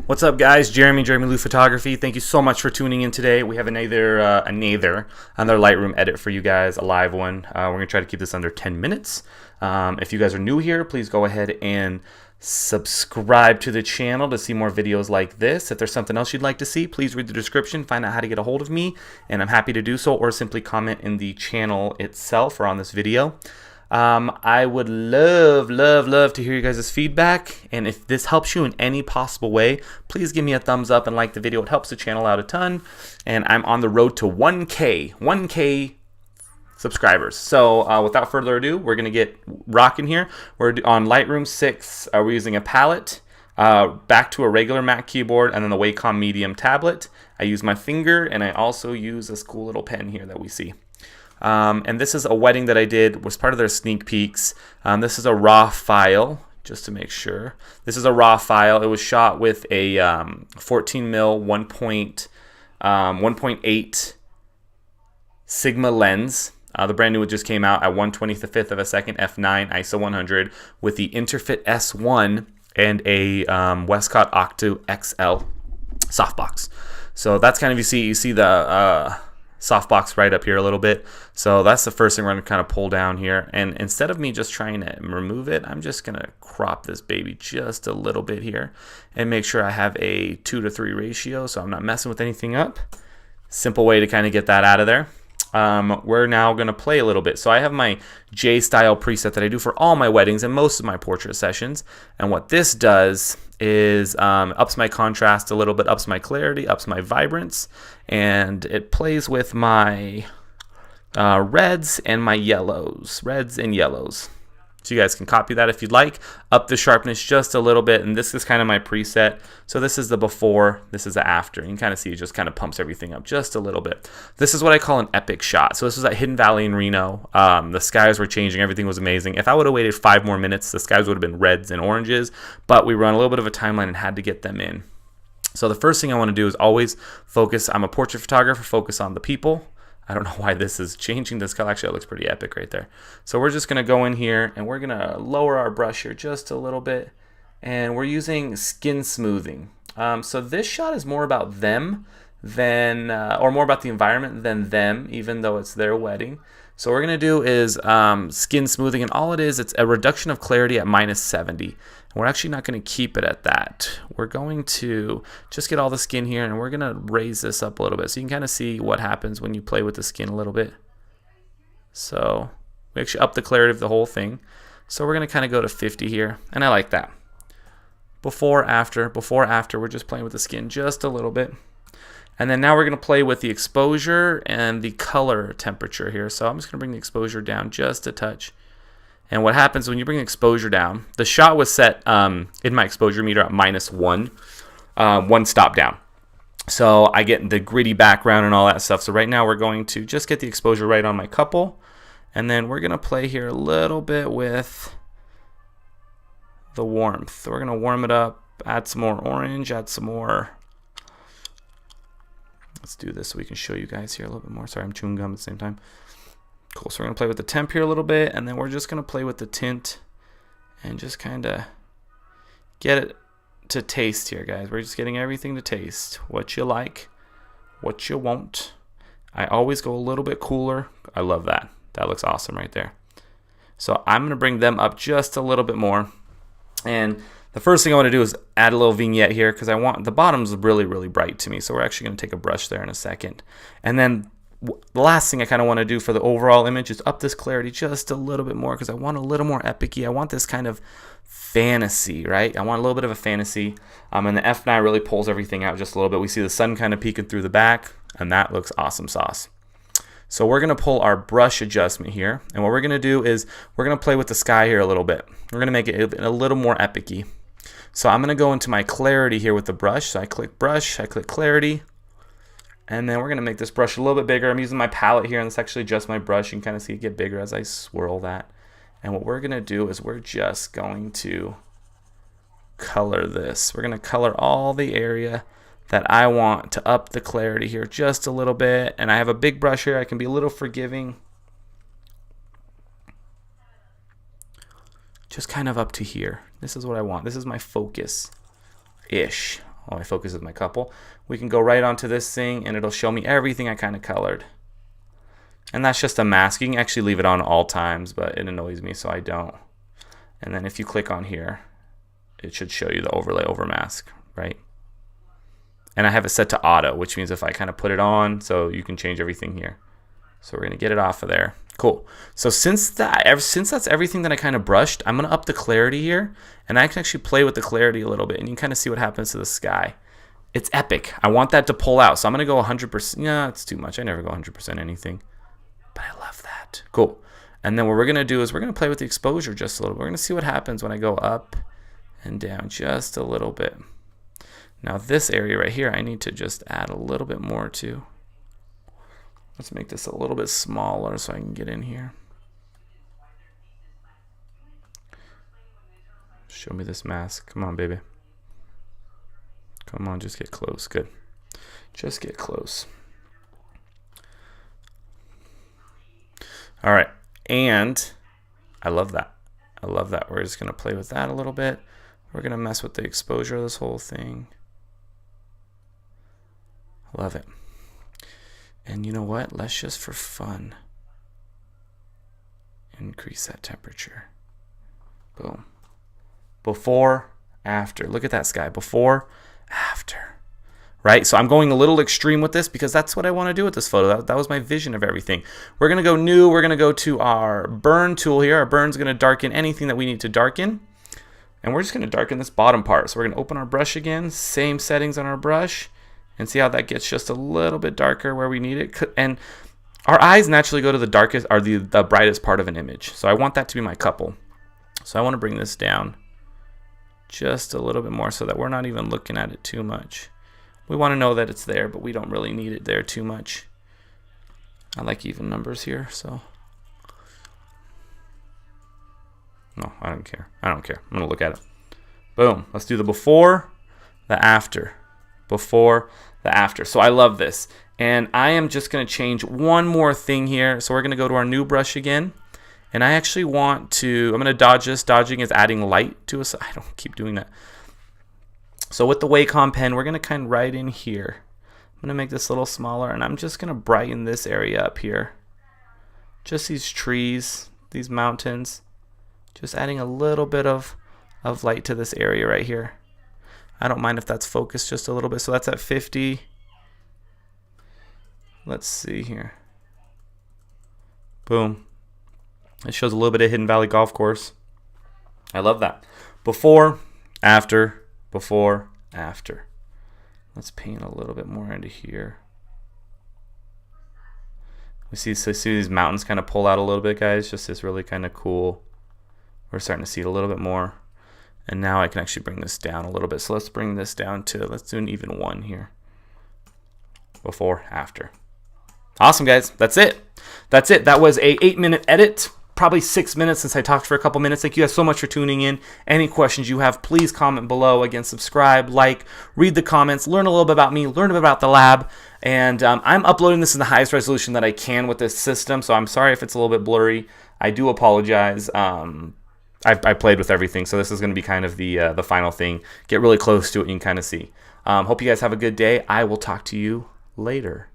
What's up, guys? Jeramie Lou Photography. Thank you so much for tuning in today. We have another Lightroom edit for you guys, a live one. We're gonna try to keep this under 10 minutes. If you guys are new here, please go ahead and subscribe to the channel to see more videos like this. If there's something else you'd like to see, please read the description, find out how to get a hold of me, and I'm happy to do so, or simply comment in the channel itself or on this video. I would love to hear you guys' feedback, and if this helps you in any possible way, please give me a thumbs up and like the video. It helps the channel out a ton, and I'm on the road to 1K subscribers. So without further ado, we're gonna get rocking here. We're on Lightroom 6. We're using a palette, back to a regular Mac keyboard, and then the Wacom Medium tablet. I use my finger, and I also use this cool little pen here that we see. And this is a wedding that I did, was part of their sneak peeks. This is a raw file, just to make sure. This is a raw file. It was shot with a 14mm 1.8 Sigma lens. The brand new one just came out at 1/25 of a second f9 ISO 100 with the Interfit S1 and a Westcott Octo XL softbox. So that's kind of, you see the softbox right up here a little bit. So that's the first thing we're going to kind of pull down here. And instead of me just trying to remove it, I'm just going to crop this baby just a little bit here and make sure I have a 2:3 ratio so I'm not messing with anything up. Simple way to kind of get that out of there. We're now going to play a little bit. So I have my J-style preset that I do for all my weddings and most of my portrait sessions. And what this does is ups my contrast a little bit, ups my clarity, ups my vibrance, and it plays with my reds and my yellows, reds and yellows. So you guys can copy that if you'd like. Up the sharpness just a little bit, and this is kind of my preset. So this is the before, this is the after. You can kind of see it just kind of pumps everything up just a little bit. This is what I call an epic shot. So this was at Hidden Valley in Reno. The skies were changing, everything was amazing. If I would have waited 5 more minutes, the skies would have been reds and oranges, but we were on a little bit of a timeline and had to get them in. So the first thing I want to do is always focus. I'm a portrait photographer, focus on the people. I don't know why this is changing this color. Actually, it looks pretty epic right there. So we're just going to go in here and we're going to lower our brush here just a little bit. And we're using skin smoothing. So this shot is more about them than, or more about the environment than them, even though it's their wedding. So what we're going to do is skin smoothing, and all it is, it's a reduction of clarity at -70. We're actually not going to keep it at that. We're going to just get all the skin here, and we're going to raise this up a little bit so you can kind of see what happens when you play with the skin a little bit. So we actually up the clarity of the whole thing. So we're going to kind of go to 50 here, and I like that. Before, after, we're just playing with the skin just a little bit. And then now we're going to play with the exposure and the color temperature here. So I'm just going to bring the exposure down just a touch. And what happens when you bring the exposure down, the shot was set in my exposure meter at -1, one stop down. So I get the gritty background and all that stuff. So right now we're going to just get the exposure right on my couple. And then we're going to play here a little bit with the warmth. So we're going to warm it up, add some more orange, add some more. Let's do this so we can show you guys here a little bit more. Sorry, I'm chewing gum at the same time. Cool, so we're going to play with the temp here a little bit, and then we're just going to play with the tint and just kind of get it to taste here, guys. We're just getting everything to taste. What you like, what you won't. I always go a little bit cooler. I love that. That looks awesome right there. So I'm going to bring them up just a little bit more. And the first thing I want to do is add a little vignette here because I want the bottom's really bright to me. So we're actually going to take a brush there in a second. And then the last thing I kind of want to do for the overall image is up this clarity just a little bit more because I want a little more epic-y. I want this kind of fantasy, right? I want a little bit of a fantasy. And the F9 really pulls everything out just a little bit. We see the sun kind of peeking through the back, and that looks awesome sauce. So we're going to pull our brush adjustment here. And what we're going to do is we're going to play with the sky here a little bit. We're going to make it a little more epic-y. So I'm going to go into my clarity here with the brush. So I click brush, I click clarity. And then we're going to make this brush a little bit bigger. I'm using my palette here, and it's actually just my brush. You can kind of see it get bigger as I swirl that. And what we're going to do is we're just going to color this. We're going to color all the area that I want to up the clarity here just a little bit. And I have a big brush here. I can be a little forgiving. Just kind of up to here. This is what I want. This is my focus-ish. while I focus with my couple, we can go right onto this thing and it'll show me everything I kind of colored. And that's just a mask. You can actually leave it on all times, but it annoys me, so I don't. And then if you click on here, it should show you the overlay over mask, right? And I have it set to auto, which means if I kind of put it on, so you can change everything here. So we're gonna get it off of there. Cool. So since that's everything that I kind of brushed, I'm gonna up the clarity here, and I can actually play with the clarity a little bit, and you can kind of see what happens to the sky. It's epic. I want that to pull out, so I'm gonna go 100%. Yeah, it's too much. I never go 100% anything, but I love that. Cool. And then what we're gonna do is we're gonna play with the exposure just a little bit. We're gonna see what happens when I go up and down just a little bit. Now this area right here, I need to just add a little bit more to. Let's make this a little bit smaller so I can get in here. Show me this mask. Come on, baby. Come on, just get close. Good. Just get close. All right. And I love that. I love that. We're just going to play with that a little bit. We're going to mess with the exposure of this whole thing. Love it. And you know what? Let's just for fun increase that temperature. Boom. Before, after. Look at that sky. Before, after. Right? So I'm going a little extreme with this because that's what I want to do with this photo. That was my vision of everything. We're going to go new. We're going to go to our burn tool here. Our burn's going to darken anything that we need to darken. And we're just going to darken this bottom part. So we're going to open our brush again. Same settings on our brush. And see how that gets just a little bit darker where we need it. And our eyes naturally go to the darkest or the brightest part of an image. So I want that to be my couple. So I want to bring this down just a little bit more so that we're not even looking at it too much. We want to know that it's there, but we don't really need it there too much. I like even numbers here, so. No, I don't care. I don't care. I'm going to look at it. Boom. Let's do the before, the after. Before, the after. So I love this. And I am just going to change one more thing here. So we're going to go to our new brush again. And I actually want to, I'm going to dodge this. Dodging is adding light to us. I don't keep doing that. So with the Wacom pen, we're going to kind of right in here. I'm going to make this a little smaller. And I'm just going to brighten this area up here. Just these trees, these mountains. Just adding a little bit of light to this area right here. I don't mind if that's focused just a little bit. So that's at 50. Let's see here. Boom. It shows a little bit of Hidden Valley Golf Course. I love that. Before, after, before, after. Let's paint a little bit more into here. We see these mountains kind of pull out a little bit, guys. Just this really kind of cool. We're starting to see it a little bit more. And now I can actually bring this down a little bit. So let's bring this down to, let's do an even 1 here. Before, after. Awesome, guys. That's it. That's it. That was a 8-minute edit. Probably 6 minutes since I talked for a couple minutes. Thank you guys so much for tuning in. Any questions you have, please comment below. Again, subscribe, like, read the comments, learn a little bit about me, learn a bit about the lab. And I'm uploading this in the highest resolution that I can with this system. So I'm sorry if it's a little bit blurry. I do apologize. I played with everything, so this is going to be kind of the final thing. Get really close to it and you can kind of see. Hope you guys have a good day. I will talk to you later.